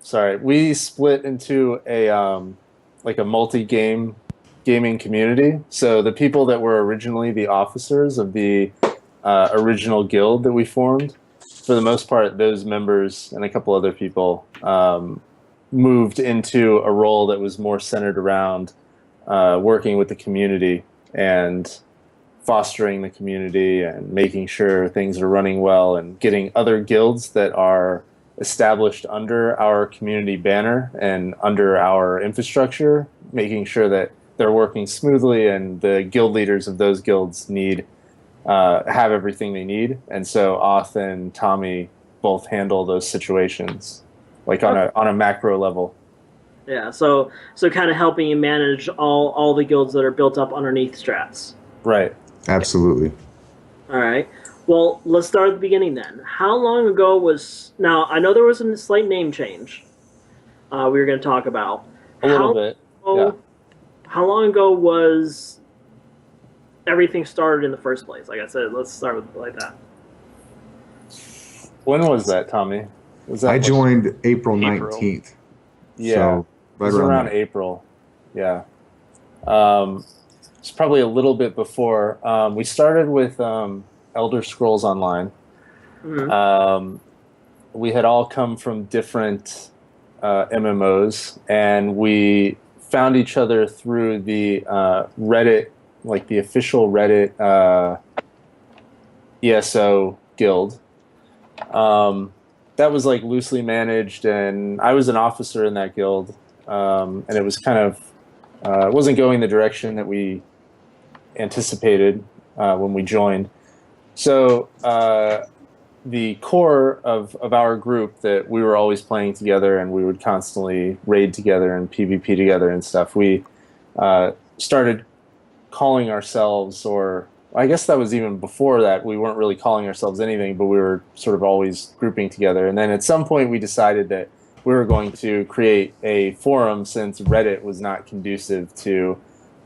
sorry, we split into a like a gaming community. So the people that were originally the officers of the original guild that we formed, for the most part, those members and a couple other people moved into a role that was more centered around working with the community and fostering the community and making sure things are running well and getting other guilds that are established under our community banner and under our infrastructure, making sure that they're working smoothly and the guild leaders of those guilds need have everything they need. And so Oth and Tommy both handle those situations like on a macro level. Yeah, so kind of helping you manage all the guilds that are built up underneath Strats. Right. Absolutely. All right. Well, let's start at the beginning then. How long ago was... Now, I know there was a slight name change we were going to talk about. A little bit, yeah. How long ago was everything started in the first place? Like I said, let's start with it like that. When was that, Tommy? Was that I joined April 19th. Yeah, so it was around April. Yeah. It's probably a little bit before. We started with Elder Scrolls Online. Mm-hmm. We had all come from different MMOs, and we found each other through the Reddit, like the official Reddit ESO guild. That was like loosely managed, and I was an officer in that guild, and it was kind of it wasn't going the direction that we anticipated when we joined. So the core of our group that we were always playing together and we would constantly raid together and PvP together and stuff, we started calling ourselves, or I guess that was even before that, we weren't really calling ourselves anything, but we were sort of always grouping together. And then at some point we decided that we were going to create a forum since Reddit was not conducive to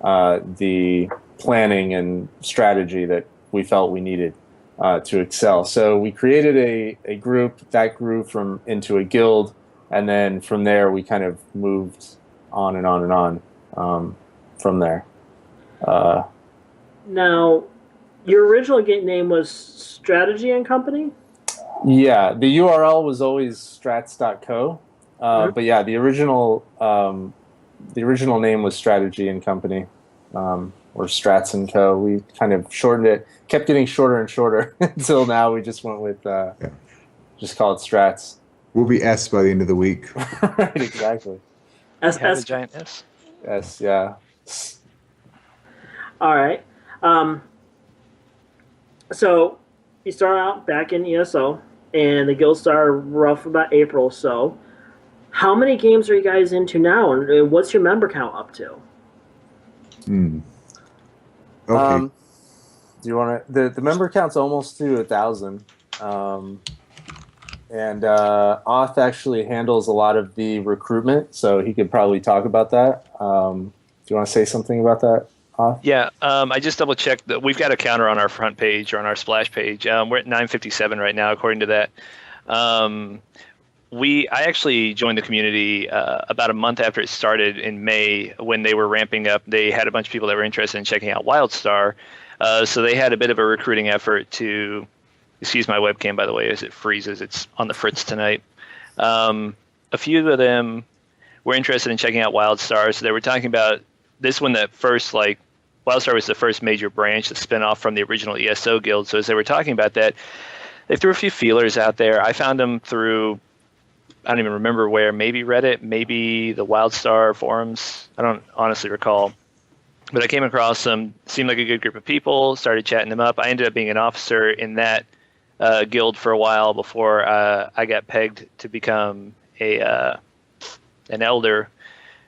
the planning and strategy that we felt we needed to excel. So we created a group that grew into a guild, and then from there we kind of moved on and on and on from there. Now, your original game name was Strategy and Company? Yeah, the URL was always strats.co, but yeah, the original name was Strategy and Company, or Strats and Co. We kind of shortened it, kept getting shorter and shorter until now we just went with just call it Strats. We'll be S by the end of the week. Right, exactly. S. The giant S. S, yeah. All right. So you start out back in ESO, and the guild started rough about April or so. How many games are you guys into now, and what's your member count up to? Okay. Do you want to? The member count's almost to 1,000, and Oth actually handles a lot of the recruitment, so he could probably talk about that. Do you want to say something about that, Oth? Yeah, I just double checked that we've got a counter on our front page or on our splash page. We're at 957 right now, according to that. I actually joined the community about a month after it started in May when they were ramping up. They had a bunch of people that were interested in checking out WildStar. So they had a bit of a recruiting effort to, excuse my webcam, by the way, as it freezes. It's on the fritz tonight. A few of them were interested in checking out WildStar. So they were talking about this one that first, like, WildStar was the first major branch, the spinoff from the original ESO guild. So as they were talking about that, they threw a few feelers out there. I found them through, I don't even remember where, maybe Reddit, maybe the WildStar forums. I don't honestly recall. But I came across them, seemed like a good group of people, started chatting them up. I ended up being an officer in that guild for a while before I got pegged to become an elder.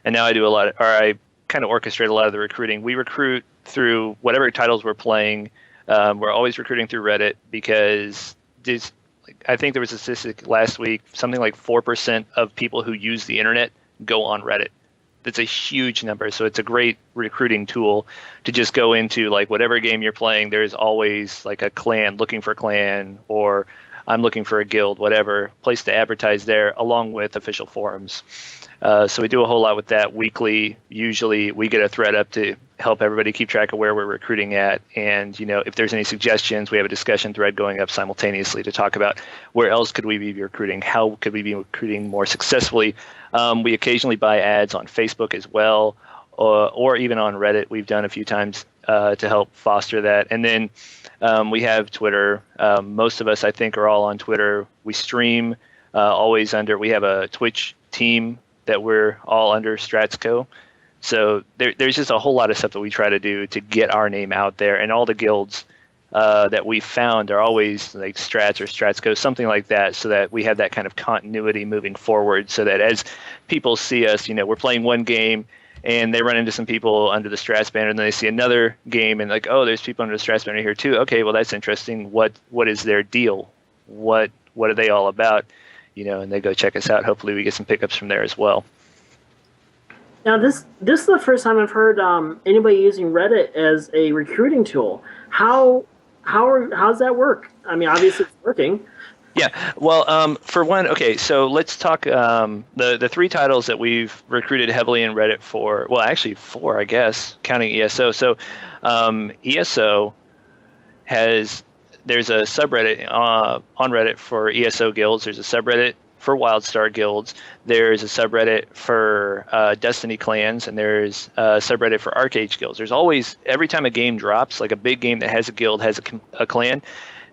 And now I do I kind of orchestrate a lot of the recruiting. We recruit through whatever titles we're playing. We're always recruiting through Reddit because I think there was a statistic last week, something like 4% of people who use the internet go on Reddit. That's a huge number. So it's a great recruiting tool to just go into, like, whatever game you're playing. There's always like a clan looking for clan, or I'm looking for a guild, whatever, place to advertise there along with official forums. So we do a whole lot with that weekly. Usually we get a thread up to help everybody keep track of where we're recruiting at. And, if there's any suggestions, we have a discussion thread going up simultaneously to talk about where else could we be recruiting? How could we be recruiting more successfully? We occasionally buy ads on Facebook as well, or even on Reddit. We've done a few times to help foster that. And then we have Twitter. Most of us, I think, are all on Twitter. We stream always under, we have a Twitch team that we're all under Strats Co. So there's just a whole lot of stuff that we try to do to get our name out there. And all the guilds that we found are always like Strats or Strats Co, something like that, so that we have that kind of continuity moving forward, so that as people see us, we're playing one game and they run into some people under the Strats banner, and then they see another game and like, oh, there's people under the Strats banner here too. Okay, well, that's interesting. What is their deal? What are they all about? And they go check us out. Hopefully we get some pickups from there as well. Now, this is the first time I've heard anybody using Reddit as a recruiting tool. How's that work? I mean, obviously it's working. Yeah. Well, for one, okay, so let's talk the three titles that we've recruited heavily in Reddit for. Well, actually four, I guess, counting ESO. So ESO there's a subreddit on Reddit for ESO guilds. There's a subreddit for WildStar guilds. There's a subreddit for Destiny clans, and there's a subreddit for Arcade guilds. There's always, every time a game drops, like a big game that has a guild, has a clan,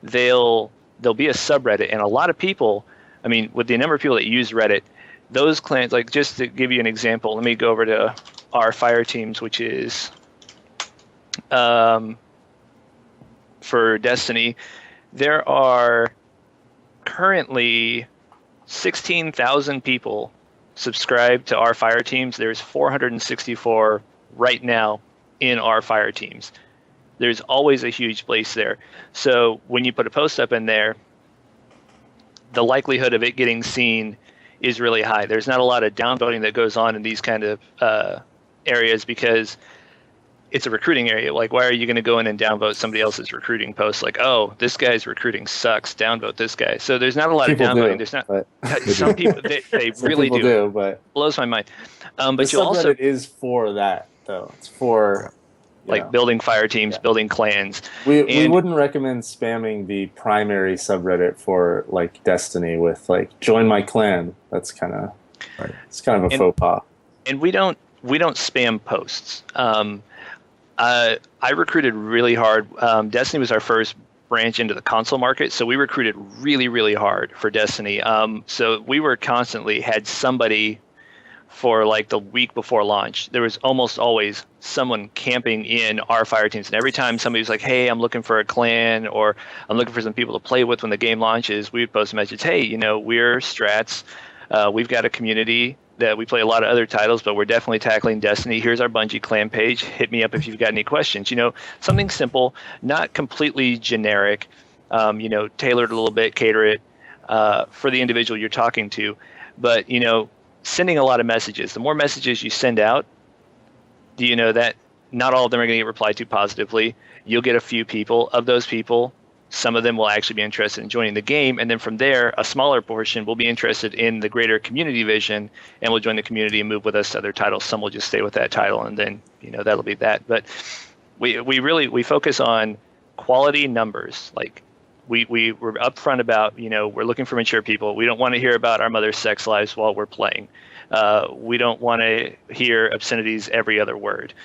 there'll be a subreddit. And a lot of people, I mean, with the number of people that use Reddit, those clans, like just to give you an example, let me go over to our fire teams, which is for Destiny. There are currently 16,000 people subscribed to our fire teams. There's 464 right now in our fire teams. There's always a huge place there. So when you put a post up in there, the likelihood of it getting seen is really high. There's not a lot of downvoting that goes on in these kind of areas, because it's a recruiting area. Like, why are you going to go in and downvote somebody else's recruiting post? Like, oh, this guy's recruiting sucks, downvote this guy. So there's not a lot People of downvoting. do, There's not but some people they some really people do, but blows my mind. the But you subreddit also is for that, though. It's for like building fire teams, Yeah. building clans. we wouldn't recommend spamming the primary subreddit for like Destiny with like join my clan. That's kind of it's kind of a faux pas. And we don't spam posts. I recruited really hard. Destiny was our first branch into the console market, so we recruited really, really hard for Destiny. So we were constantly had somebody for like the week before launch. There was almost always someone camping in our fire teams, and every time somebody was like, "Hey, I'm looking for a clan," or "I'm looking for some people to play with when the game launches," we would post a message, "Hey, we're Strats. We've got a community that we play a lot of other titles, but we're definitely tackling Destiny. Here's our Bungie clan page. Hit me up if you've got any questions." Something simple, not completely generic, tailored a little bit, cater it for the individual you're talking to. But, sending a lot of messages. The more messages you send out, that not all of them are going to get replied to positively. You'll get a few people. Of those people, some of them will actually be interested in joining the game, and then from there, a smaller portion will be interested in the greater community vision and will join the community and move with us to other titles. Some will just stay with that title, and then that'll be that. But we focus on quality numbers. Like we're upfront about we're looking for mature people. We don't want to hear about our mother's sex lives while we're playing. We don't want to hear obscenities every other word.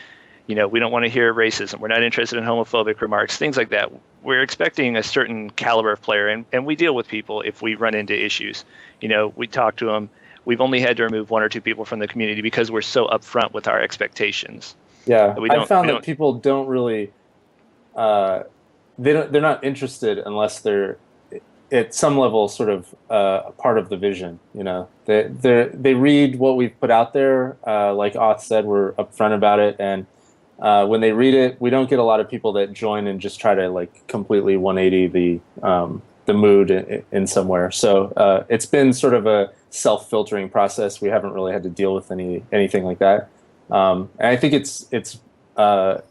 We don't want to hear racism. We're not interested in homophobic remarks, things like that. We're expecting a certain caliber of player, and we deal with people if we run into issues. We talk to them. We've only had to remove one or two people from the community because we're so upfront with our expectations. Yeah, I found that people don't really, they're not interested unless they're at some level sort of a part of the vision. They read what we've put out there. Like Oth said, we're upfront about it, and when they read it, we don't get a lot of people that join and just try to like completely 180 the mood in somewhere. So it's been sort of a self-filtering process. We haven't really had to deal with anything like that. And I think it's a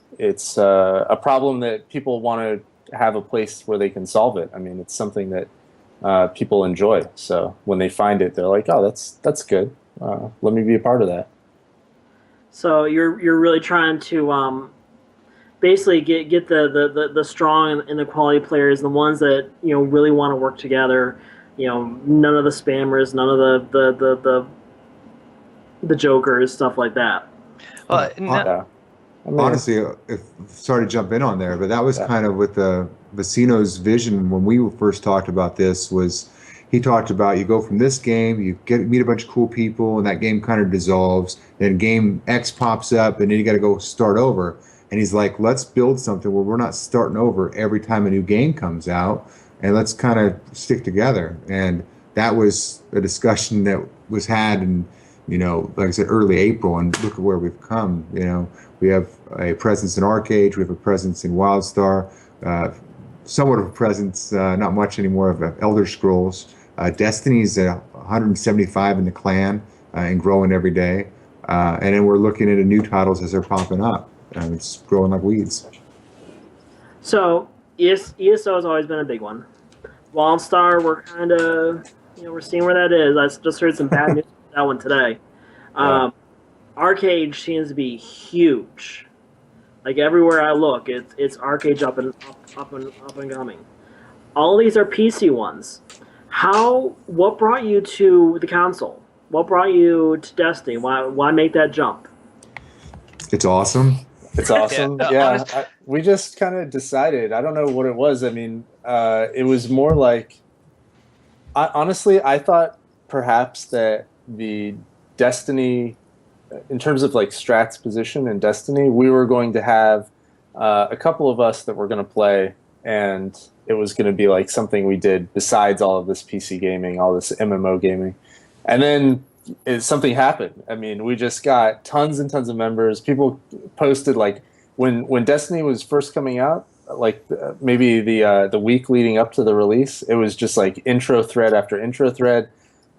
problem that people want to have a place where they can solve it. I mean, it's something that people enjoy. So when they find it, they're like, oh, that's good. Let me be a part of that. So you're really trying to basically get the strong and the quality players, the ones that really want to work together. None of the spammers, none of the jokers, stuff like that. Yeah. I mean, Honestly, sorry to jump in on there, but that was kind of with the Vecino's vision when we first talked about this. Was he talked about you go from this game, you meet a bunch of cool people, and that game kind of dissolves. Then game X pops up, and then you got to go start over. And he's like, let's build something where we're not starting over every time a new game comes out, and let's kind of stick together. And that was a discussion that was had in, like I said, early April, and look at where we've come. We have a presence in Arcade, we have a presence in WildStar, somewhat of a presence, not much anymore, of Elder Scrolls. Destiny's at 175 in the clan and growing every day. And then we're looking into new titles as they're popping up. And it's growing like weeds. So ESO has always been a big one. WildStar, we're kind of, we're seeing where that is. I just heard some bad news about that one today. Arcade seems to be huge. Like everywhere I look, it's Arcade up and coming. All these are PC ones. What brought you to the console? What brought you to Destiny? Why make that jump? It's awesome. It's awesome. Yeah, we just kind of decided. I don't know what it was. I mean, it was more like, honestly, I thought perhaps that the Destiny, in terms of like Strats' position in Destiny, we were going to have a couple of us that were going to play, and it was going to be like something we did besides all of this PC gaming, all this MMO gaming. And then something happened. I mean, we just got tons and tons of members. People posted, like, when Destiny was first coming out, like maybe the week leading up to the release, it was just like intro thread after intro thread.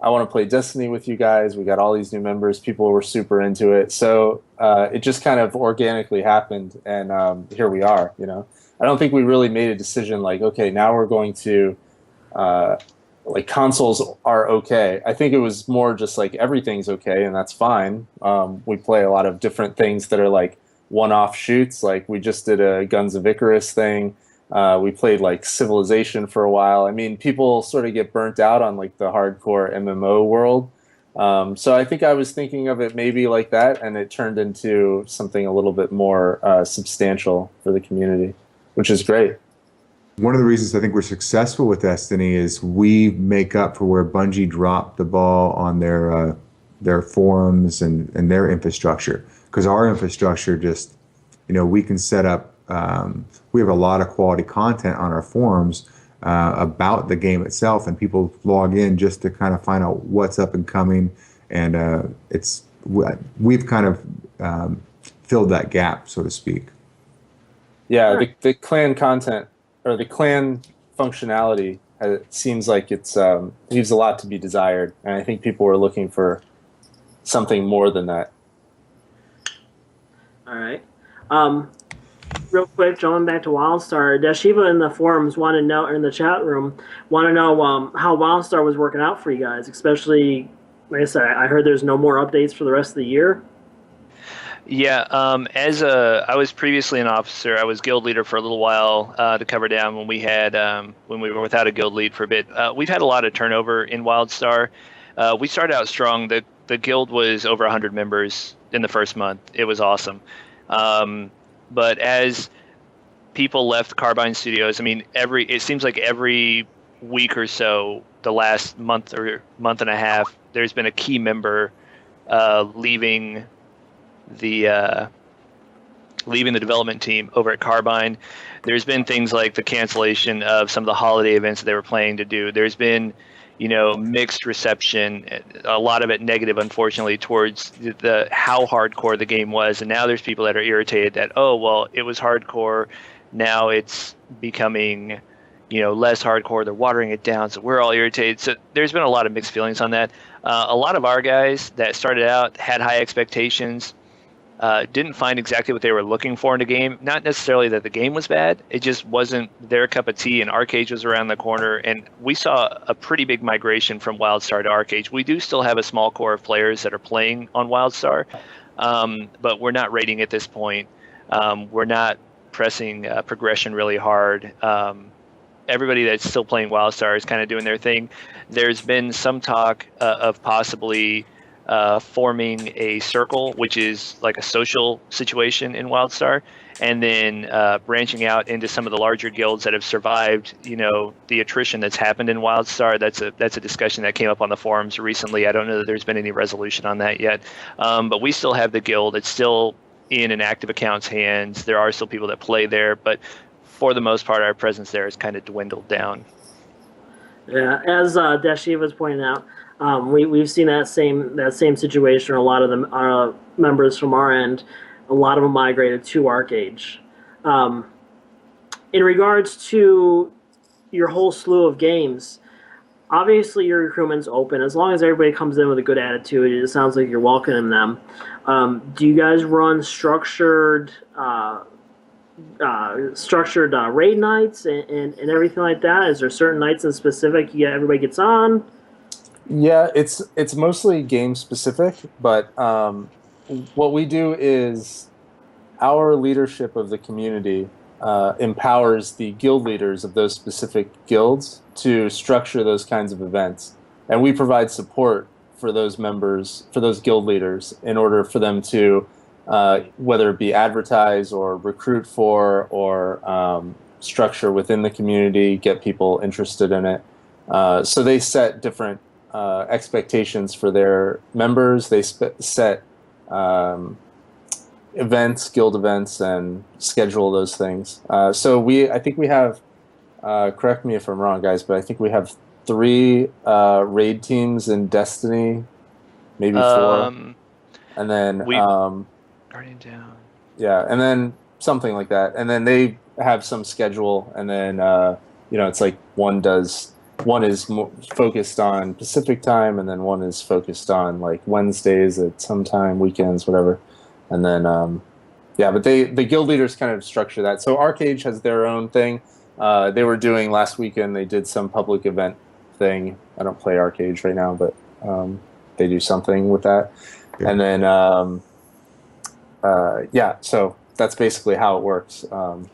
I want to play Destiny with you guys. We got all these new members. People were super into it. So it just kind of organically happened, and here we are. I don't think we really made a decision like, okay, now we're going to like consoles are okay. I think it was more just like everything's okay, and that's fine. We play a lot of different things that are like one-off shoots. Like we just did a Guns of Icarus thing. We played like Civilization for a while. I mean, people sort of get burnt out on like the hardcore MMO world. So I think I was thinking of it maybe like that, and it turned into something a little bit more substantial for the community, which is great. One of the reasons I think we're successful with Destiny is we make up for where Bungie dropped the ball on their forums and their infrastructure. Because our infrastructure just, we can set up, we have a lot of quality content on our forums about the game itself, and people log in just to kind of find out what's up and coming. And we've kind of filled that gap, so to speak. Yeah, the clan content, or the clan functionality, seems like it's leaves a lot to be desired, and I think people are looking for something more than that. All right. Real quick, jumping back to WildStar, Dashiva in the forums want to know, or in the chat room, want to know how WildStar was working out for you guys, especially, like I said, I heard there's no more updates for the rest of the year. Yeah, I was previously an officer. I was guild leader for a little while to cover down when we were without a guild lead for a bit. We've had a lot of turnover in WildStar. We started out strong. The guild was over 100 members in the first month. It was awesome. But as people left Carbine Studios, I mean, it seems like every week or so, the last month or month and a half, there's been a key member leaving the development team over at Carbine. There's been things like the cancellation of some of the holiday events that they were planning to do. There's been, mixed reception, a lot of it negative, unfortunately, towards the how hardcore the game was. And now there's people that are irritated that, oh, well, it was hardcore. Now it's becoming, less hardcore. They're watering it down. So we're all irritated. So there's been a lot of mixed feelings on that. A lot of our guys that started out had high expectations. didn't find exactly what they were looking for in a game. Not necessarily that the game was bad. It just wasn't their cup of tea, and Arcade was around the corner. And we saw a pretty big migration from WildStar to Arcade. We do still have a small core of players that are playing on WildStar, but we're not rating at this point. We're not pressing progression really hard. Everybody that's still playing WildStar is kind of doing their thing. There's been some talk of possibly forming a circle, which is like a social situation in WildStar, and then branching out into some of the larger guilds that have survived, the attrition that's happened in WildStar. That's a discussion that came up on the forums recently. I don't know that there's been any resolution on that yet, but we still have the guild. It's still in an active account's hands. There are still people that play there, but for the most part, our presence there has kind of dwindled down. Yeah, as Deshiva was pointing out, we've seen that same situation. A lot of them are members from our end. A lot of them migrated to Arcade. In regards to your whole slew of games, obviously your recruitment's open. As long as everybody comes in with a good attitude, it sounds like you're welcoming them. Do you guys run structured raid nights and everything like that? Is there certain nights in specific everybody gets on? Yeah, it's mostly game specific, but what we do is our leadership of the community empowers the guild leaders of those specific guilds to structure those kinds of events, and we provide support for those members, for those guild leaders, in order for them to whether it be advertise or recruit for or structure within the community, get people interested in it. So they set different expectations for their members. They set events, guild events, and schedule those things. So I think we have, correct me if I'm wrong, guys, but I think we have 3 raid teams in Destiny, maybe 4. And then Guardian Down. Yeah, and then something like that. And then they have some schedule, and then it's like one is focused on Pacific time, and then one is focused on like Wednesdays at some time, weekends, whatever. And then but the guild leaders kind of structure that. So Arcade has their own thing. They were doing last weekend. They did some public event thing. I don't play Arcade right now, but they do something with that. Yeah. And then so that's basically how it works. And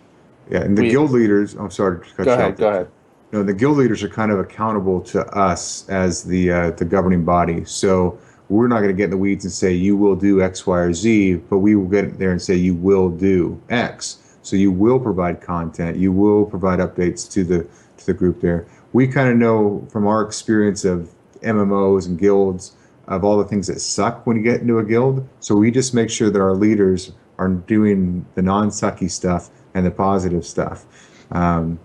the guild leaders. I'm sorry to cut you off. Go ahead. No, the guild leaders are kind of accountable to us as the governing body. So we're not going to get in the weeds and say you will do X, Y, or Z, but we will get there and say you will do X. So you will provide content. You will provide updates to the group there. We kind of know from our experience of MMOs and guilds of all the things that suck when you get into a guild. So we just make sure that our leaders are doing the non-sucky stuff and the positive stuff. But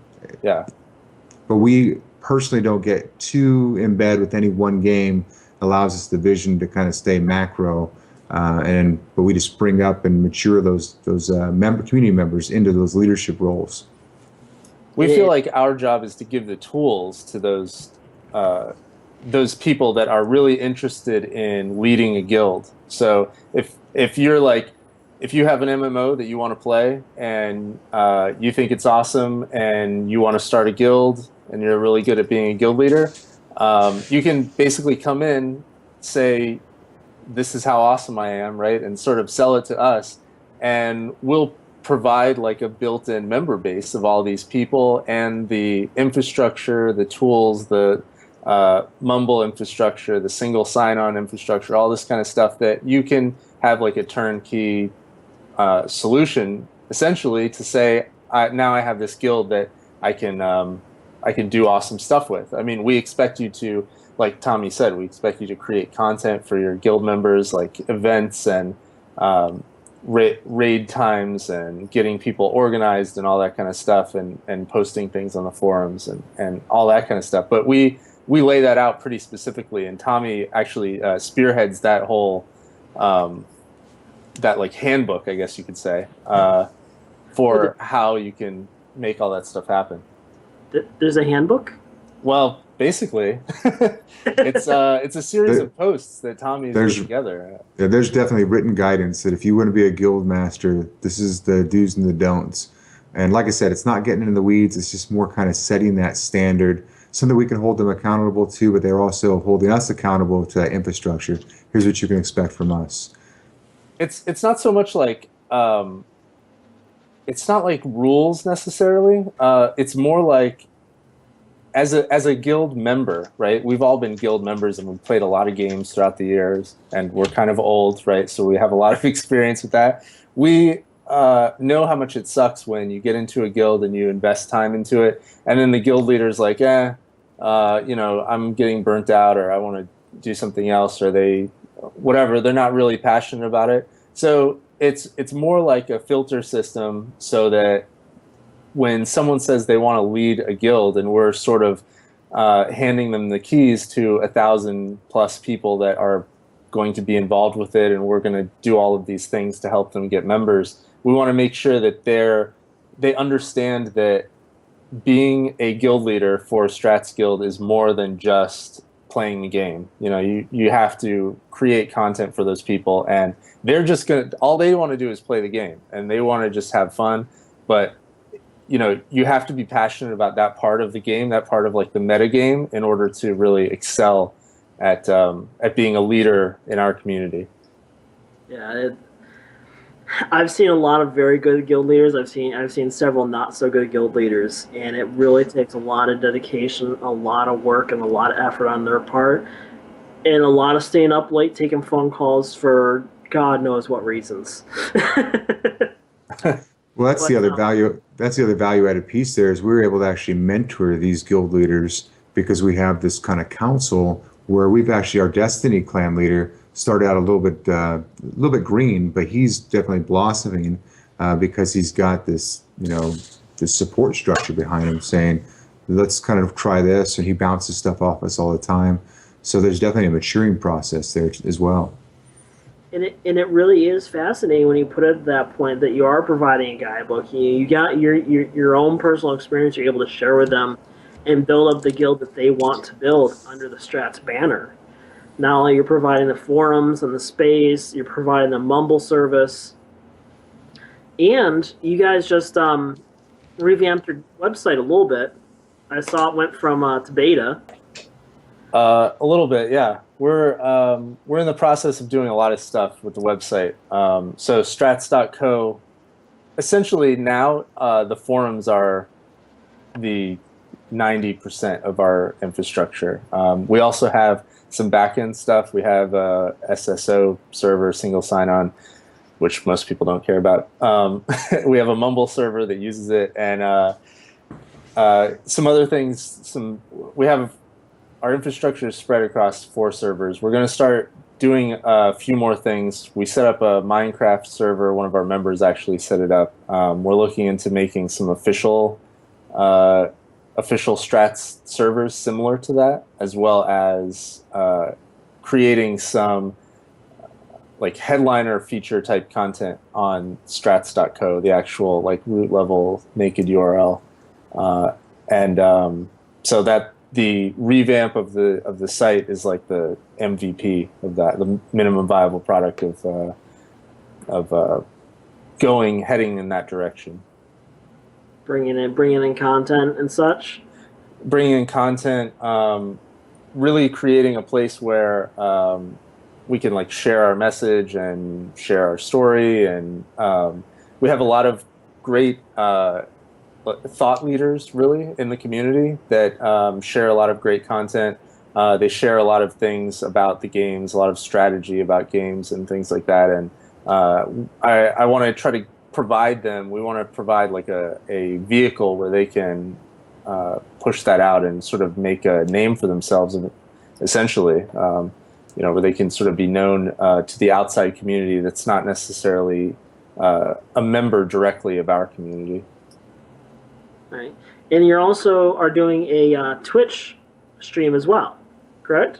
we personally don't get too in bed with any one game. Allows us the vision to kind of stay macro, but we just bring up and mature those community members into those leadership roles. We feel like our job is to give the tools to those people that are really interested in leading a guild. So if you have an MMO that you want to play and you think it's awesome and you want to start a guild and you're really good at being a guild leader, you can basically come in, say, this is how awesome I am, right? And sort of sell it to us. And we'll provide like a built-in member base of all these people and the infrastructure, the tools, the Mumble infrastructure, the single sign-on infrastructure, all this kind of stuff that you can have like a turnkey solution, essentially, to say, now I have this guild that I can do awesome stuff with. I mean, we expect you to, like Tommy said, we expect you to create content for your guild members, like events and raid times and getting people organized and all that kind of stuff, and posting things on the forums and all that kind of stuff. But we lay that out pretty specifically, and Tommy actually spearheads that whole that like handbook, I guess you could say, for how you can make all that stuff happen. There's a handbook? Well, Basically, it's a series There- of posts that Tommy's put there's together. Yeah, there's definitely written guidance that if you want to be a guild master, this is the do's and the don'ts. And like I said, it's not getting into the weeds. It's just more kind of setting that standard, something we can hold them accountable to, but they're also holding us accountable to that infrastructure. Here's what you can expect from us. It's not so much like it's not like rules necessarily. It's more like as a guild member, right? We've all been guild members and we've played a lot of games throughout the years, and we're kind of old, right? So we have a lot of experience with that. We know how much it sucks when you get into a guild and you invest time into it, and then the guild leader's like, I'm getting burnt out, or I want to do something else, or whatever. They're not really passionate about it. So it's more like a filter system, so that when someone says they want to lead a guild and we're sort of handing them the keys to 1,000+ people that are going to be involved with it, and we're going to do all of these things to help them get members, we want to make sure that they understand that being a guild leader for a Strats guild is more than just playing the game. You have to create content for those people, and they're just all they want to do is play the game, and they want to just have fun. But you have to be passionate about that part of the game, that part of like the meta game, in order to really excel at being a leader in our community. Yeah, I've seen a lot of very good guild leaders. I've seen several not so good guild leaders, and it really takes a lot of dedication, a lot of work, and a lot of effort on their part, and a lot of staying up late taking phone calls for God knows what reasons. Well, that's the other value. That's the other value-added piece. There is we're able to actually mentor these guild leaders because we have this kind of council where we've actually our Destiny clan leader started out a little bit green, but he's definitely blossoming because he's got this this support structure behind him saying, let's kind of try this, and he bounces stuff off us all the time. So there's definitely a maturing process there as well. And it really is fascinating when you put it at that point that you are providing a guidebook. You got your own personal experience you're able to share with them and build up the guild that they want to build under the Strats banner. Not only you're providing the forums and the space, you're providing the Mumble service, and you guys just revamped your website a little bit. I saw it went from to beta. A little bit, yeah. We're in the process of doing a lot of stuff with the website. So strats.co, essentially now the forums are the 90% of our infrastructure. We also have some backend stuff. We have a SSO server, single sign-on, which most people don't care about. We have a Mumble server that uses it, and some other things. We have our infrastructure is spread across 4 servers. We're going to start doing a few more things. We set up a Minecraft server. One of our members actually set it up. We're looking into making some official Strats servers similar to that, as well as creating some like headliner feature type content on strats.co, the actual like root level naked URL, so that the revamp of the site is like the MVP of that, the minimum viable product of heading in that direction. Bringing in content and such. Bringing in content, really creating a place where we can like share our message and share our story, and we have a lot of great thought leaders really in the community that share a lot of great content. They share a lot of things about the games, a lot of strategy about games and things like that. And I want to try to provide them. We want to provide like a vehicle where they can push that out and sort of make a name for themselves, essentially. Where they can sort of be known to the outside community that's not necessarily a member directly of our community. Right, and you're also are doing a Twitch stream as well, correct?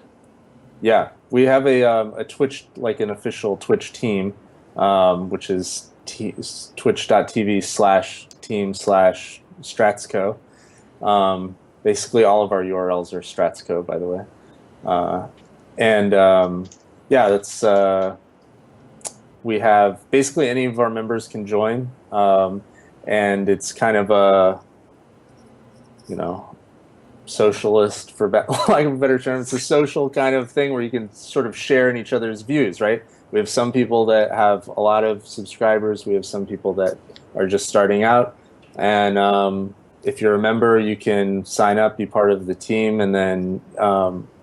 Yeah, we have a Twitch, like an official Twitch team, which is twitch.tv/team/stratsco. Basically, all of our URLs are Strats code, by the way. Yeah, that's we have basically any of our members can join, and it's kind of a socialist, for lack of a better term. It's a social kind of thing where you can sort of share in each other's views, right? We have some people that have a lot of subscribers. We have some people that are just starting out, and if you're a member, you can sign up, be part of the team, and then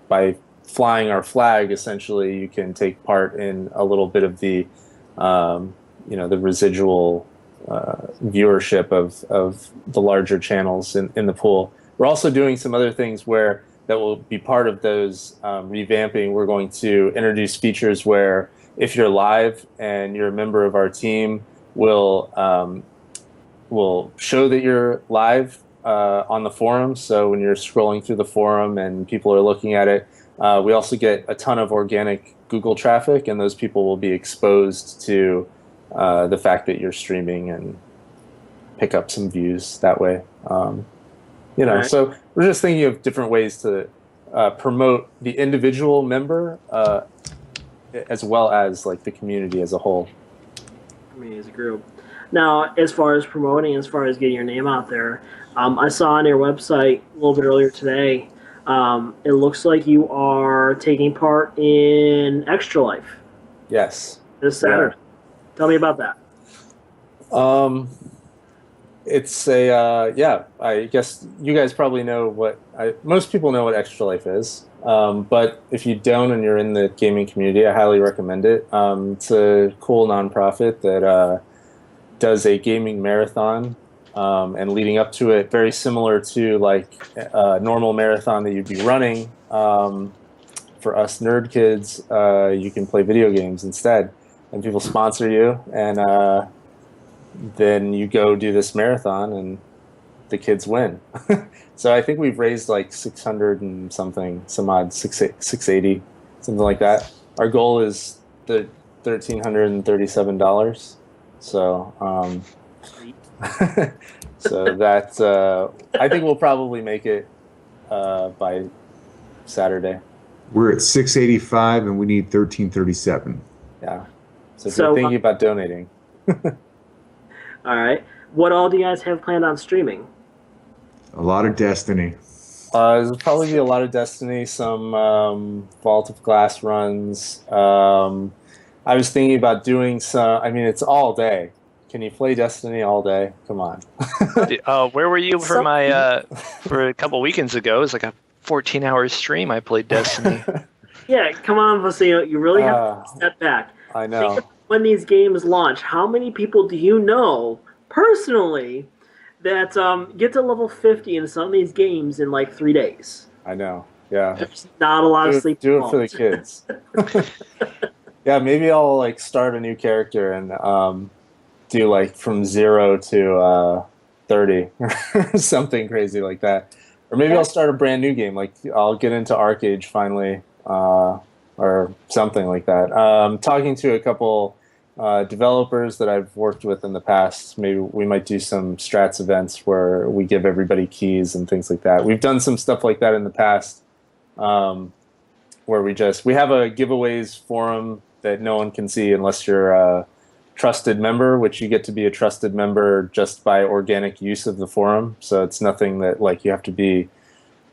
by flying our flag, essentially, you can take part in a little bit of the, the residual viewership of the larger channels in the pool. We're also doing some other things that will be part of those revamping. We're going to introduce features where if you're live and you're a member of our team, we'll show that you're live on the forum. So when you're scrolling through the forum and people are looking at it, we also get a ton of organic Google traffic, and those people will be exposed to the fact that you're streaming and pick up some views that way. Right. So we're just thinking of different ways to promote the individual member as well as like the community as a whole. I mean, as a group. Now, as far as promoting, as far as getting your name out there, I saw on your website a little bit earlier today, it looks like you are taking part in Extra Life. Yes. This Saturday. Yeah. Tell me about that. It's a, I guess you guys probably know most people know what Extra Life is. But if you don't and you're in the gaming community, I highly recommend it. It's a cool nonprofit that does a gaming marathon, and leading up to it, very similar to like a normal marathon that you'd be running. For us nerd kids, you can play video games instead, and people sponsor you, and then you go do this marathon, and the kids win. So I think we've raised like 600 and something, some odd 680, something like that. Our goal is the $1,337. So, so that I think we'll probably make it by Saturday. We're at 685 and we need 1337. Yeah. So if you're thinking about donating. All right. What all do you guys have planned on streaming? A lot of Destiny. There'll probably be a lot of Destiny, some Vault of Glass runs. I was thinking about doing some. I mean, it's all day. Can you play Destiny all day? Come on. Where were you for for a couple weekends ago? It was like a 14-hour stream. I played Destiny. Yeah, come on, Vasino. You really have to step back. I know. When these games launch, how many people do you know personally that get to level 50 in some of these games in like 3 days? I know. Yeah. There's not a lot of sleep. Do it for the kids. Yeah, maybe I'll like start a new character and do like from 0 to 30 or something crazy like that. Or maybe I'll start a brand new game. Like I'll get into ArcAge finally, or something like that. Talking to a couple developers that I've worked with in the past. Maybe we might do some Strats events where we give everybody keys and things like that. We've done some stuff like that in the past, where we have a giveaways forum that no one can see unless you're a trusted member, which you get to be a trusted member just by organic use of the forum. So it's nothing that like you have to be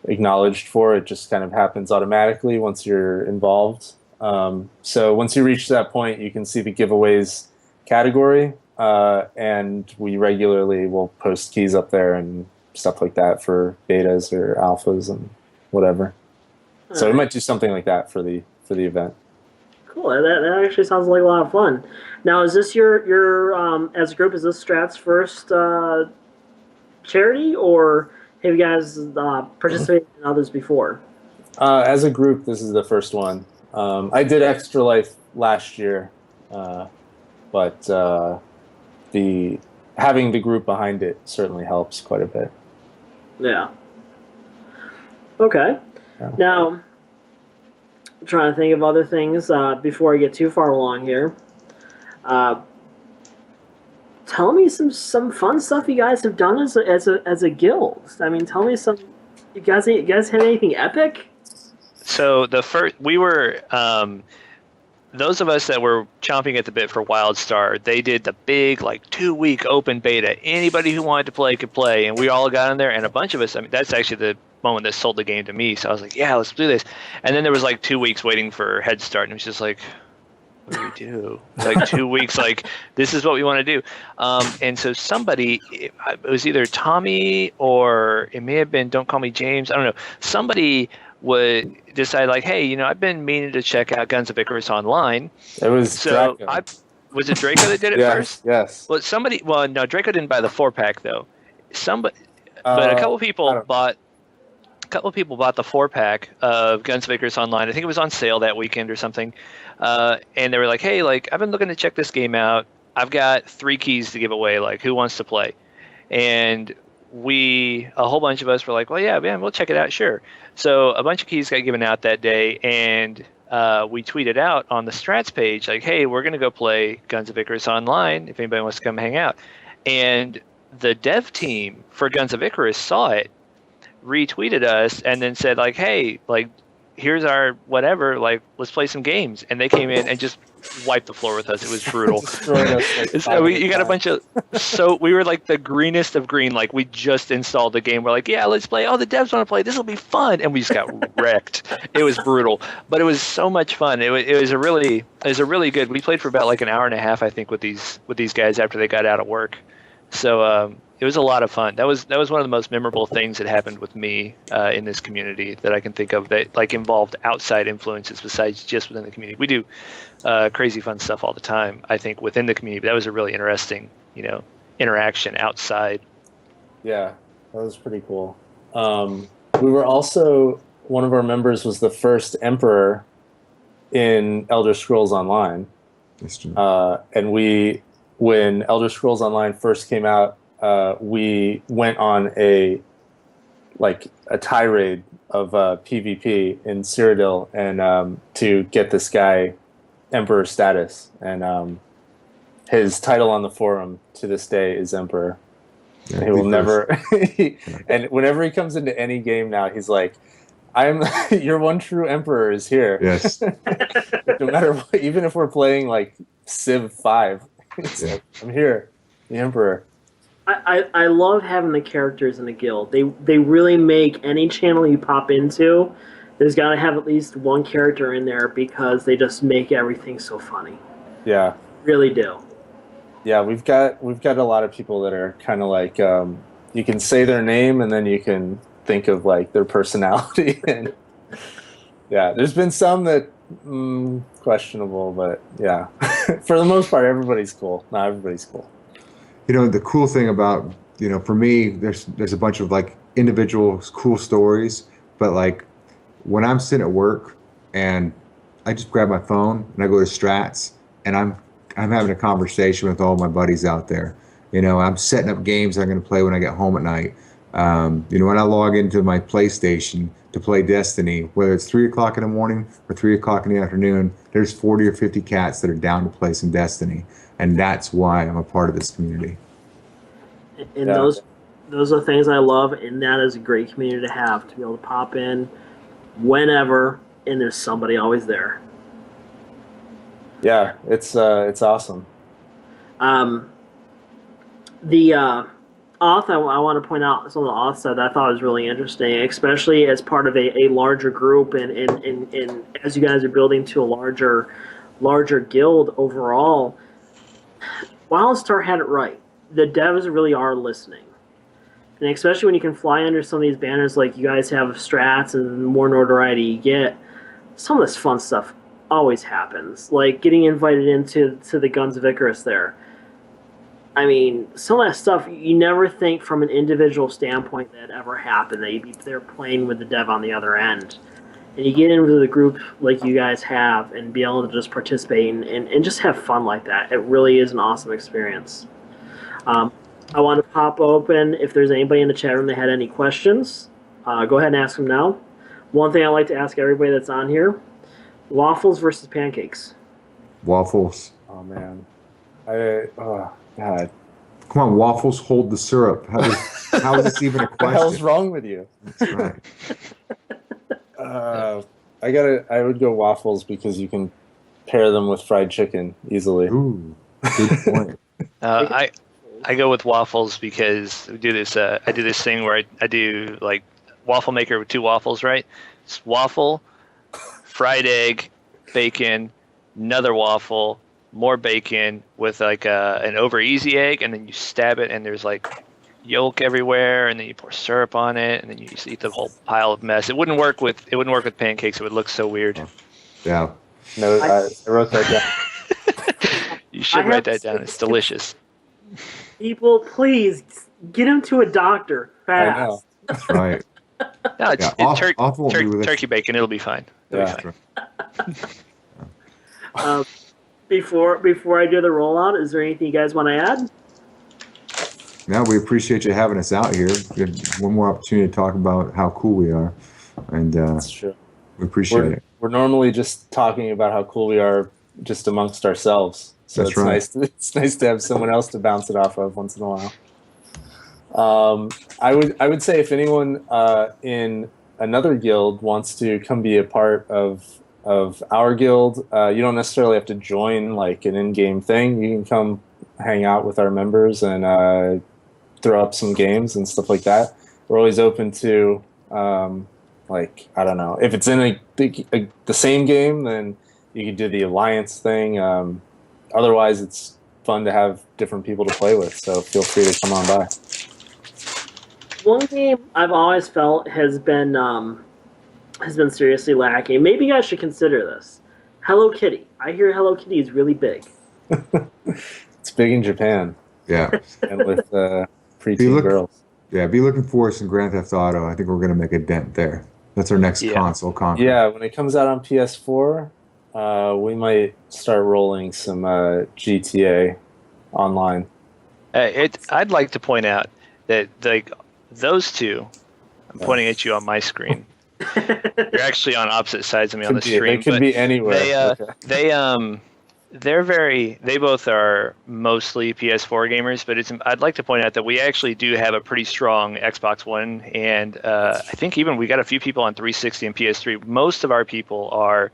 acknowledged for. It just kind of happens automatically once you're involved. So once you reach that point, you can see the giveaways category, and we regularly will post keys up there and stuff like that for betas or alphas and whatever. So we might do something like that for the event. Cool. That actually sounds like a lot of fun. Now, is this your as a group? Is this Strat's first charity, or have you guys participated in others before? As a group, this is the first one. I did Extra Life last year, but having the group behind it certainly helps quite a bit. Yeah. Okay. Yeah. Now, I'm trying to think of other things before I get too far along here. Tell me some fun stuff you guys have done as a guild. I mean, tell me some You guys had anything epic? So we were those of us that were chomping at the bit for WildStar. They did the big like 2-week open beta. Anybody who wanted to play could play, and we all got in there. And a bunch of us. I mean, that's actually the moment that sold the game to me. So I was like, yeah, let's do this. And then there was like 2 weeks waiting for Head Start, and it was just like, what do we do? Like 2 weeks, like this is what we want to do. And so somebody, it was either Tommy or it may have been Don't Call Me James. I don't know. Somebody would decide like, hey, I've been meaning to check out Guns of Icarus online. It was So Draco. Was it Draco that did it first? Yes. Well, no, Draco didn't buy the 4-pack though. But a couple people bought. A couple of people bought the 4-pack of Guns of Icarus online. I think it was on sale that weekend or something. And they were like, hey, like, I've been looking to check this game out. I've got 3 keys to give away. Like, who wants to play? And a whole bunch of us were like, well, yeah, man, we'll check it out, sure. So a bunch of keys got given out that day, and we tweeted out on the Strats page, like, hey, we're going to go play Guns of Icarus online if anybody wants to come hang out. And the dev team for Guns of Icarus saw it, retweeted us, and then said, like, hey, like, here's our whatever, like, let's play some games. And they came in and just wiped the floor with us. It was brutal. You got a bunch of, so we were like the greenest of green. Like, we just installed the game. We're like, yeah, let's play. Oh, the devs want to play. This will be fun. And we just got wrecked. It was brutal, but it was so much fun. It was a really good. We played for about like an hour and a half, I think, with these guys after they got out of work. So it was a lot of fun. That was one of the most memorable things that happened with me in this community that I can think of that like involved outside influences besides just within the community. We do crazy fun stuff all the time, I think, within the community. But that was a really interesting, interaction outside. Yeah, that was pretty cool. We were also, one of our members was the first emperor in Elder Scrolls Online. And when Elder Scrolls Online first came out, we went on a tirade of PvP in Cyrodiil and to get this guy Emperor status. And his title on the forum to this day is Emperor. Yeah, and he will never. And whenever he comes into any game now, he's like, "I'm your one true Emperor is here." Yes. No matter what, even if we're playing like Civ 5, it's like, I'm here, the Emperor. I love having the characters in the guild. They really make any channel you pop into, there's got to have at least one character in there because they just make everything so funny. Yeah, really do. Yeah, we've got a lot of people that are kind of like you can say their name and then you can think of like their personality. And yeah, there's been some that questionable, but yeah, for the most part, everybody's cool. Not everybody's cool. The cool thing about, for me, there's a bunch of like individual cool stories, but like when I'm sitting at work and I just grab my phone and I go to Strats and I'm having a conversation with all my buddies out there. I'm setting up games I'm going to play when I get home at night. When I log into my PlayStation to play Destiny, whether it's 3 o'clock in the morning or 3 o'clock in the afternoon, there's 40 or 50 cats that are down to play some Destiny. And that's why I'm a part of this community. And yeah. Those are things I love, and that is a great community to have, to be able to pop in whenever, and there's somebody always there. Yeah, it's awesome. The auth, I want to point out some of the auth stuff that I thought was really interesting, especially as part of a larger group, and as you guys are building to a larger guild overall. WildStar had it right. The devs really are listening. And especially when you can fly under some of these banners like you guys have Strats and the more notoriety you get, some of this fun stuff always happens. Like getting invited into the Guns of Icarus there. I mean, some of that stuff you never think from an individual standpoint that ever happened, that you'd be there playing with the dev on the other end. And you get into the group like you guys have and be able to just participate and just have fun like that. It really is an awesome experience. I want to pop open if there's anybody in the chat room that had any questions. Go ahead and ask them now. One thing I like to ask everybody that's on here, waffles versus pancakes? Waffles. Oh, man. Oh, God. Come on, waffles hold the syrup. How is this even a What the hell's question? wrong with you? That's right. I would go waffles because you can pair them with fried chicken easily. Ooh, good point. I go with waffles because we do this. I do this thing where I do like waffle maker with 2 waffles, right? It's waffle, fried egg, bacon, another waffle, more bacon with like an over easy egg, and then you stab it, and there's like yolk everywhere, and then you pour syrup on it, and then you just eat the whole pile of mess. It wouldn't work with pancakes. It would look so weird. Yeah. No, I wrote that down. You should write that down. It's delicious. People, please get him to a doctor fast. I know. That's right. No, it's, Yeah, turkey bacon. It'll be fine. It'll Yeah. be Right. fine. Before I do the rollout, is there anything you guys want to add? No, we appreciate you having us out here. We had one more opportunity to talk about how cool we are, and That's true. we appreciate it. We're normally just talking about how cool we are just amongst ourselves. So That's it's right. nice. It's nice to have someone else to bounce it off of once in a while. I would say if anyone in another guild wants to come be a part of our guild, you don't necessarily have to join like an in-game thing. You can come hang out with our members and throw up some games and stuff like that. We're always open to like, I don't know, if it's in the same game, then you can do the alliance thing. Otherwise, it's fun to have different people to play with. So feel free to come on by. One game I've always felt has been seriously lacking. Maybe you guys should consider this. Hello Kitty. I hear Hello Kitty is really big. It's big in Japan Yeah. and with Be preteen look- girls. Yeah, be looking for us in Grand Theft Auto. I think we're going to make a dent there. That's our next Yeah. console conference. Yeah, when it comes out on PS4, we might start rolling some GTA online. I'd like to point out that like those two, I'm pointing at you on my screen. You're actually on opposite sides of me on the They screen. could but be anywhere. Okay. they both are mostly PS4 gamers, but I'd like to point out that we actually do have a pretty strong Xbox One, and I think even we got a few people on 360 and PS3. Most of our people are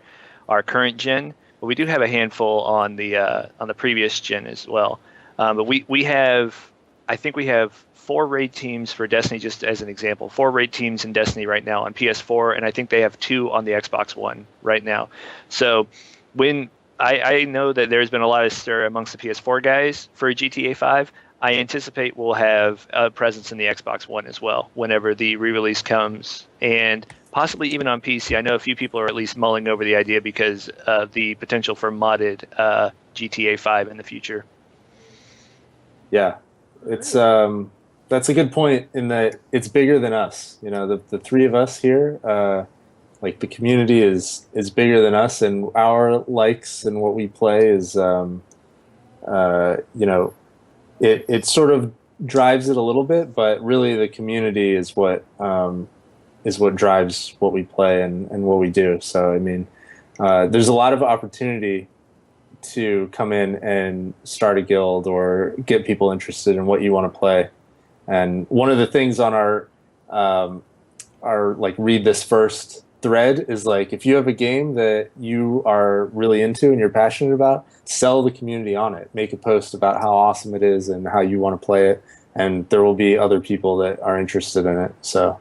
current gen, but we do have a handful on the previous gen as well. But we have 4 raid teams for Destiny, just as an example. 4 raid teams in Destiny right now on PS4, and I think they have 2 on the Xbox One right now. So when I know that there's been a lot of stir amongst the PS4 guys for GTA 5, I anticipate we'll have a presence in the Xbox One as well whenever the re-release comes, and possibly even on PC. I know a few people are at least mulling over the idea because of the potential for modded GTA 5 in the future. Yeah, it's that's a good point in that it's bigger than us. You know, the 3 of us here, like the community is bigger than us, and our likes and what we play is, you know, it sort of drives it a little bit, but really the community is what drives what we play and what we do. So I mean, there's a lot of opportunity to come in and start a guild or get people interested in what you want to play. And one of the things on our like read this first thread is like, if you have a game that you are really into and you're passionate about, sell the community on it. Make a post about how awesome it is and how you want to play it, and there will be other people that are interested in it. So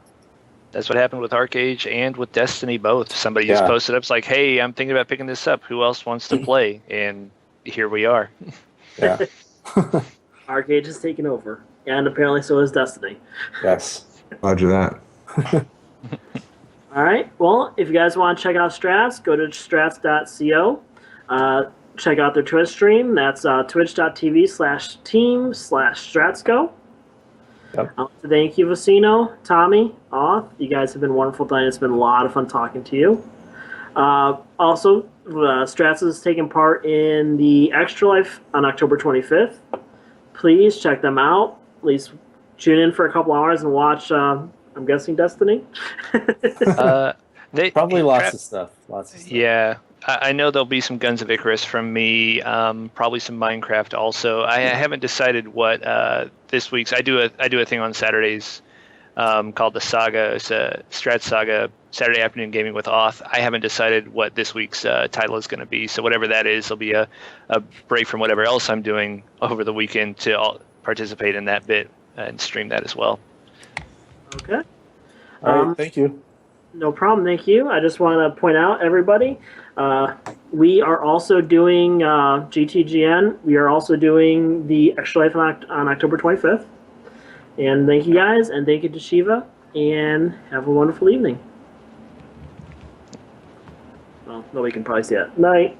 that's what happened with Arcade and with Destiny both. Somebody just posted up, it's like, hey, I'm thinking about picking this up. Who else wants to play? And here we are. Yeah. Arcade has taken over, and apparently so has Destiny. Yes. Roger that. All right. Well, if you guys want to check out Strats, go to strats.co. Check out their Twitch stream. That's twitch.tv/team/StratsGo. Yep. Thank you, Vicino, Tommy, Oth. You guys have been wonderful tonight. It's been a lot of fun talking to you. Also, Strats is taking part in the Extra Life on October 25th. Please check them out. At least tune in for a couple hours and watch, I'm guessing, Destiny. Probably lots of stuff. Yeah. I know there'll be some Guns of Icarus from me, probably some Minecraft also. I haven't decided what this week's. I do a thing on Saturdays called the Saga. It's a Strats Saga Saturday afternoon gaming with Auth. I haven't decided what this week's title is going to be. So whatever that is, there'll be a break from whatever else I'm doing over the weekend to participate in that bit and stream that as well. Okay. All right, thank you. No problem, thank you. I just want to point out, everybody, we are also doing GTGN. We are also doing the Extra Life on October 25th. And thank you guys, and thank you to Shiva, and have a wonderful evening. Well, nobody can probably see it. Night.